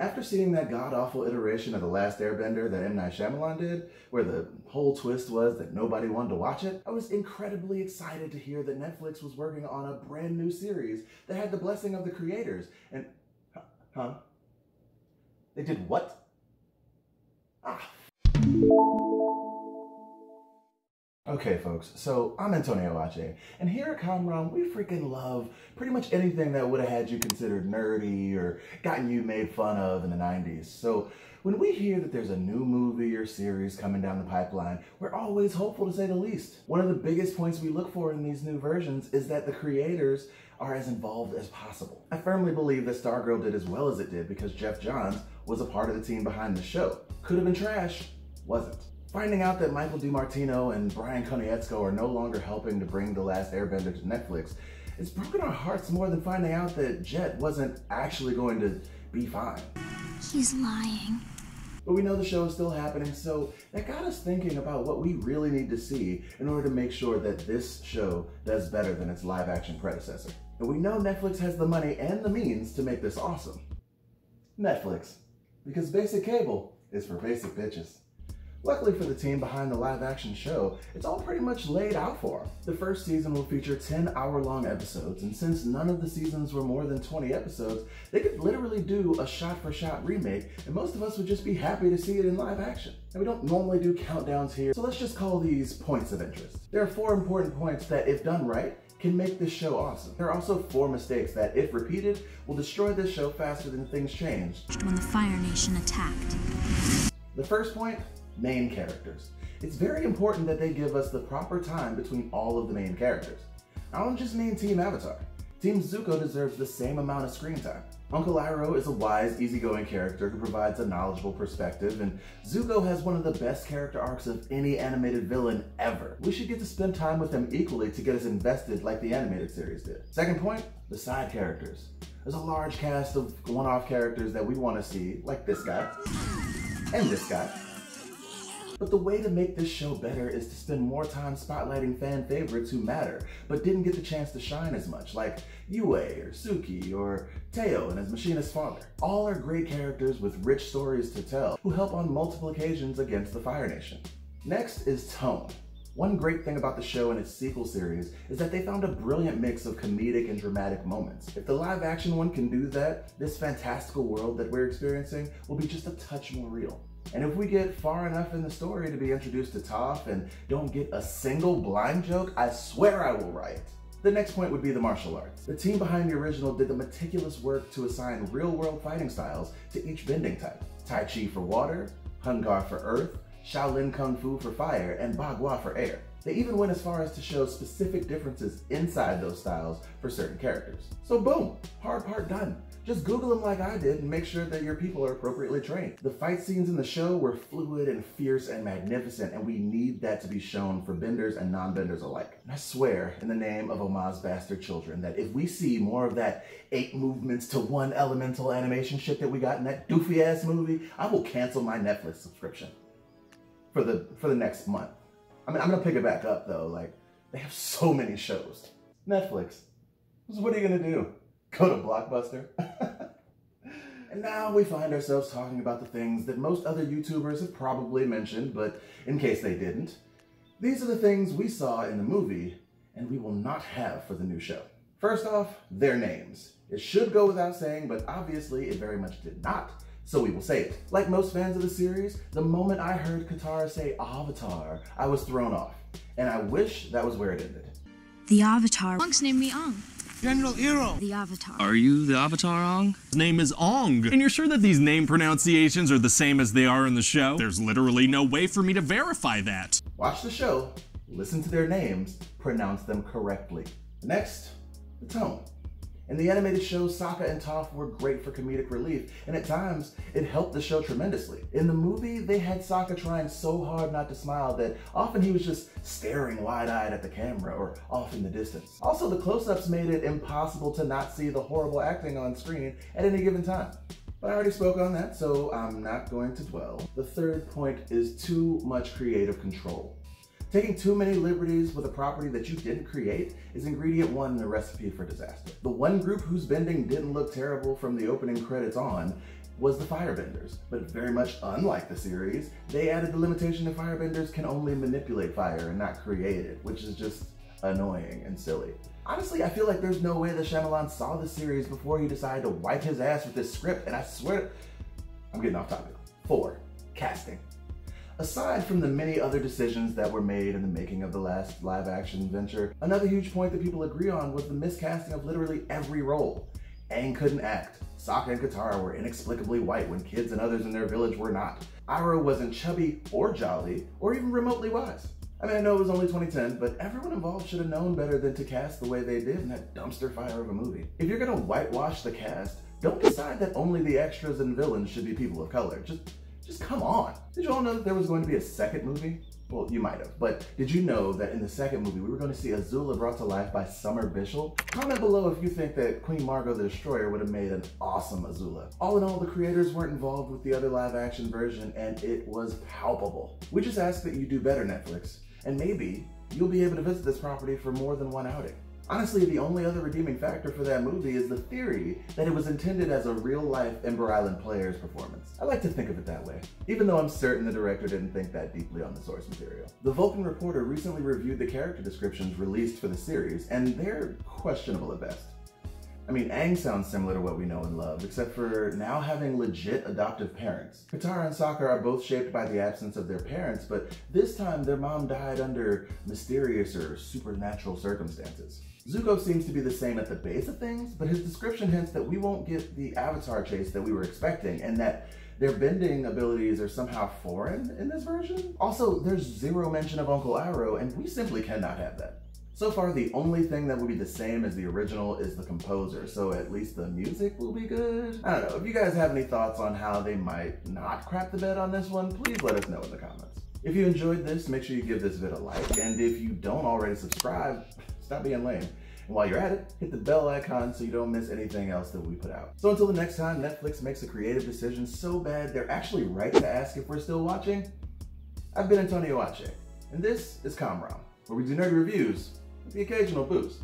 After seeing that god-awful iteration of The Last Airbender that M. Night Shyamalan did, where the whole twist was that nobody wanted to watch it, I was incredibly excited to hear that Netflix was working on a brand new series that had the blessing of the creators. And, huh? They did what? Ah. Okay, folks, so I'm Antonio Ache, and here at Comrom, we freaking love pretty much anything that would have had you considered nerdy or gotten you made fun of in the 90s. So when we hear that there's a new movie or series coming down the pipeline, we're always hopeful, to say the least. One of the biggest points we look for in these new versions is that the creators are as involved as possible. I firmly believe that Stargirl did as well as it did because Jeff Johns was a part of the team behind the show. Could have been trash, wasn't. Finding out that Michael DiMartino and Brian Konietzko are no longer helping to bring The Last Airbender to Netflix, it's broken our hearts more than finding out that Jet wasn't actually going to be fine. He's lying. But we know the show is still happening, so that got us thinking about what we really need to see in order to make sure that this show does better than its live-action predecessor. And we know Netflix has the money and the means to make this awesome. Netflix. Because basic cable is for basic bitches. Luckily for the team behind the live-action show, it's all pretty much laid out for them. The first season will feature 10-hour-long episodes, and since none of the seasons were more than 20 episodes, they could literally do a shot-for-shot remake, and most of us would just be happy to see it in live action. And we don't normally do countdowns here, so let's just call these points of interest. There are 4 important points that, if done right, can make this show awesome. There are also 4 mistakes that, if repeated, will destroy this show faster than things change. When the Fire Nation attacked. The first point, main characters. It's very important that they give us the proper time between all of the main characters. I don't just mean Team Avatar. Team Zuko deserves the same amount of screen time. Uncle Iroh is a wise, easygoing character who provides a knowledgeable perspective, and Zuko has one of the best character arcs of any animated villain ever. We should get to spend time with him equally to get us invested like the animated series did. Second point, the side characters. There's a large cast of one-off characters that we want to see, like this guy, and this guy. But the way to make this show better is to spend more time spotlighting fan favorites who matter, but didn't get the chance to shine as much, like Yue or Suki or Teo and his machinist father. All are great characters with rich stories to tell, who help on multiple occasions against the Fire Nation. Next is tone. One great thing about the show and its sequel series is that they found a brilliant mix of comedic and dramatic moments. If the live action one can do that, this fantastical world that we're experiencing will be just a touch more real. And if we get far enough in the story to be introduced to Toph and don't get a single blind joke, I swear I will riot. The next point would be the martial arts. The team behind the original did the meticulous work to assign real-world fighting styles to each bending type. Tai Chi for water, Hung Gar for earth, Shaolin Kung Fu for fire, and Bagua for air. They even went as far as to show specific differences inside those styles for certain characters. So boom, hard part done. Just Google them like I did and make sure that your people are appropriately trained. The fight scenes in the show were fluid and fierce and magnificent, and we need that to be shown for benders and non-benders alike. And I swear, in the name of Oma's bastard children, that if we see more of that 8 movements to 1 elemental animation shit that we got in that doofy ass movie, I will cancel my Netflix subscription for the next month. I mean, I'm gonna pick it back up though. Like, they have so many shows. Netflix, so what are you gonna do? Go to Blockbuster? And now we find ourselves talking about the things that most other YouTubers have probably mentioned, but in case they didn't, these are the things we saw in the movie and we will not have for the new show. First off, their names. It should go without saying, but obviously it very much did not, so we will say it. Like most fans of the series, the moment I heard Katara say Avatar, I was thrown off, and I wish that was where it ended. The Avatar. Monk's named me Ong. General Hero. The Avatar. Are you the Avatar, Ong? His name is Ong. And you're sure that these name pronunciations are the same as they are in the show? There's literally no way for me to verify that. Watch the show, listen to their names, pronounce them correctly. Next, the tone. In the animated show, Sokka and Toph were great for comedic relief, and at times, it helped the show tremendously. In the movie, they had Sokka trying so hard not to smile that often he was just staring wide-eyed at the camera or off in the distance. Also, the close-ups made it impossible to not see the horrible acting on screen at any given time. But I already spoke on that, so I'm not going to dwell. The third point is too much creative control. Taking too many liberties with a property that you didn't create is ingredient 1 in the recipe for disaster. The one group whose bending didn't look terrible from the opening credits on, was the firebenders, but very much unlike the series, they added the limitation that firebenders can only manipulate fire and not create it, which is just annoying and silly. Honestly, I feel like there's no way that Shyamalan saw the series before he decided to wipe his ass with this script, and I swear, I'm getting off topic. 4. Casting. Aside from the many other decisions that were made in the making of the last live-action venture, another huge point that people agree on was the miscasting of literally every role. Aang couldn't act. Sokka and Katara were inexplicably white when kids and others in their village were not. Iroh wasn't chubby or jolly or even remotely wise. I mean, I know it was only 2010, but everyone involved should have known better than to cast the way they did in that dumpster fire of a movie. If you're gonna whitewash the cast, don't decide that only the extras and villains should be people of color. Just come on. Did you all know that there was going to be a second movie? Well, you might have, but did you know that in the second movie, we were going to see Azula brought to life by Summer Bishil? Comment below if you think that Queen Margot the Destroyer would have made an awesome Azula. All in all, the creators weren't involved with the other live-action version, and it was palpable. We just ask that you do better, Netflix, and maybe you'll be able to visit this property for more than one outing. Honestly, the only other redeeming factor for that movie is the theory that it was intended as a real-life Ember Island player's performance. I like to think of it that way, even though I'm certain the director didn't think that deeply on the source material. The Vulcan Reporter recently reviewed the character descriptions released for the series, and they're questionable at best. I mean, Aang sounds similar to what we know and love, except for now having legit adoptive parents. Katara and Sokka are both shaped by the absence of their parents, but this time their mom died under mysterious or supernatural circumstances. Zuko seems to be the same at the base of things, but his description hints that we won't get the Avatar chase that we were expecting, and that their bending abilities are somehow foreign in this version. Also, there's zero mention of Uncle Iroh, and we simply cannot have that. So far, the only thing that will be the same as the original is the composer, so at least the music will be good. I don't know, if you guys have any thoughts on how they might not crap the bed on this one, please let us know in the comments. If you enjoyed this, make sure you give this vid a like, and if you don't already subscribe, stop being lame. And while you're at it, hit the bell icon so you don't miss anything else that we put out. So until the next time Netflix makes a creative decision so bad they're actually right to ask if we're still watching, I've been Antonio Ache, and this is Comrom, where we do nerdy reviews with the occasional boost.